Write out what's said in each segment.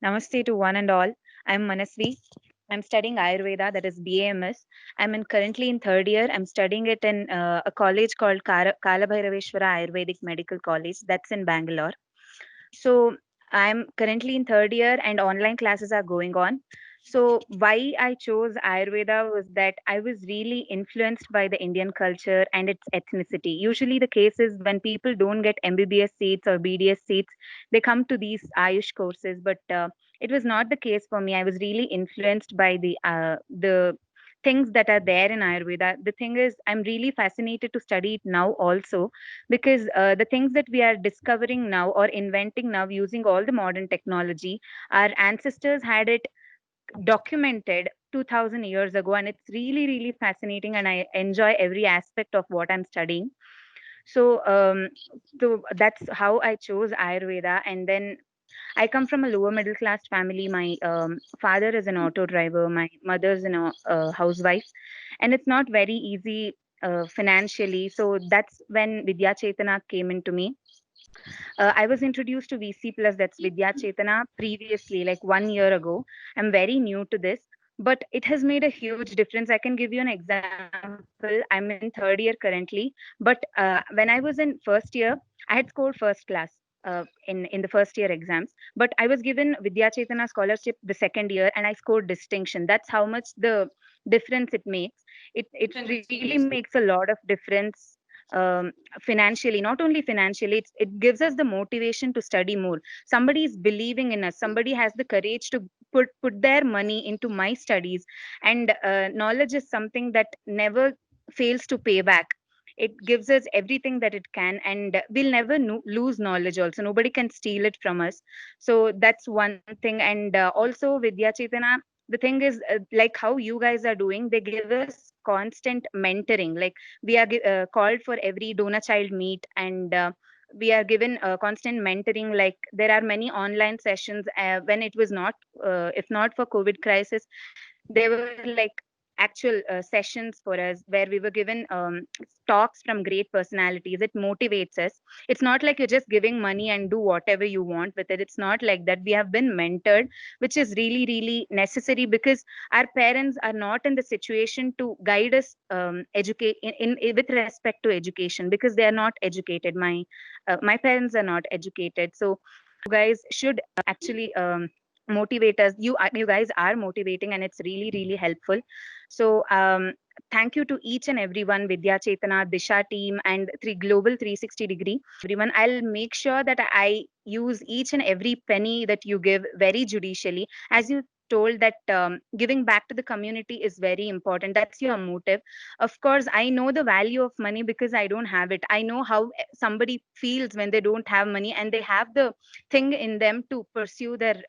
Namaste to one and all. I'm Manasvi. I'm studying Ayurveda, that is BAMS. Currently in third year. I'm studying it in a college called Kalabhairaveshwara Ayurvedic Medical College. That's in Bangalore. So I'm currently in third year and online classes are going on. So why I chose Ayurveda was that I was really influenced by the Indian culture and its ethnicity. Usually the case is when people don't get MBBS seats or BDS seats, they come to these Ayush courses. But it was not the case for me. I was really influenced by the things that are there in Ayurveda. The thing is, I'm really fascinated to study it now also because the things that we are discovering now or inventing now using all the modern technology, our ancestors had it documented 2000 years ago, and it's really really fascinating, and I enjoy every aspect of what I'm studying. So that's how I chose Ayurveda. And then I come from a lower middle class family. My father is an auto driver, my mother's a housewife, and it's not very easy financially. So that's when Vidya Chetana came into me. I was introduced to VC Plus, that's Vidya Chetana, previously, like 1 year ago. I'm very new to this, but it has made a huge difference. I can give you an example. I'm in third year currently, but when I was in first year, I had scored first class. In the first year exams, but I was given Vidya Chetana scholarship the second year, and I scored distinction. That's how much the difference it makes. It really makes a lot of difference um, financially. Not only financially, it gives us the motivation to study more. Somebody is believing in us, somebody has the courage to put their money into my studies. And knowledge is something that never fails to pay back. It gives us everything that it can, and we'll never lose knowledge. Also, nobody can steal it from us. So that's one thing. And also Vidya Chetana, the thing is, like how you guys are doing, they give us constant mentoring. Like we are called for every donor child meet, and we are given constant mentoring. Like there are many online sessions when it was not if not for COVID crisis, there were like actual sessions for us where we were given talks from great personalities. It motivates us. It's not like you're just giving money and do whatever you want with it. It's not like that. We have been mentored, which is really really necessary, because our parents are not in the situation to guide us educate with respect to education, because they are not educated. My parents are not educated. So you guys should actually motivate us. You guys are motivating, and it's really really helpful. So thank you to each and everyone, Vidya Chetana, Disha team, and three global 360 degree everyone. I'll make sure that I use each and every penny that you give very judicially. As you told that giving back to the community is very important, that's your motive. Of course I know the value of money because I don't have it. I know how somebody feels when they don't have money and they have the thing in them to pursue their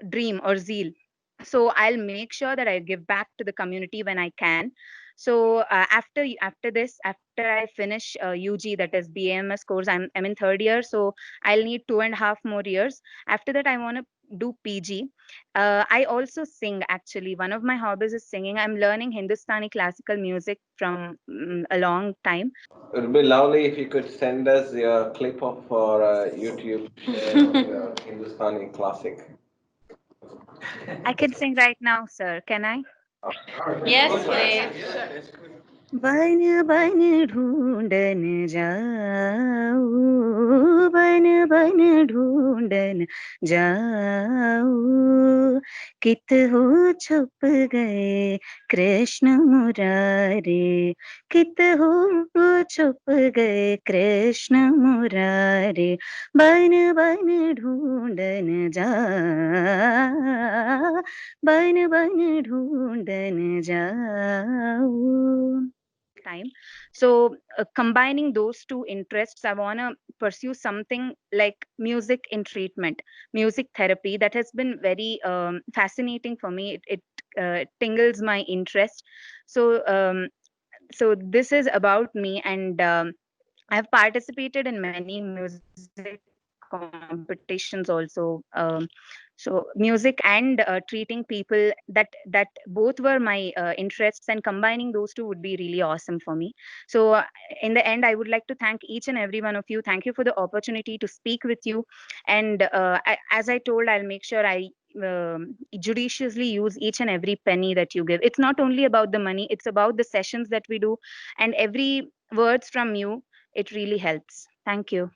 dream or zeal. So I'll make sure that I give back to the community when I can. So after this, after I finish UG, that is BAMS course, I'm in third year, so I'll need 2.5 more years. After that I want to do PG. I also sing. Actually, one of my hobbies is singing. I'm learning Hindustani classical music from a long time. It would be lovely if you could send us your clip of for YouTube Hindustani classic. I can sing right now, sir. Can I? Yes, please. बन बन ढूंढन जाऊं, बन बन ढूंढन जाऊं, कित हो छुप गए कृष्ण मुरारे, कित हो छुप गए कृष्ण मुरारे, बन बन ढूंढन जा, बन बन ढूंढन जाऊं. Time. So, combining those two interests, I want to pursue something like music in treatment, music therapy. That has been very fascinating for me. It tingles my interest. So, this is about me, and I've participated in many music competitions also. Like So music and treating people, that both were my interests, and combining those two would be really awesome for me. So in the end, I would like to thank each and every one of you. Thank you for the opportunity to speak with you. And as I told, I'll make sure I judiciously use each and every penny that you give. It's not only about the money, it's about the sessions that we do, and every words from you, it really helps. Thank you.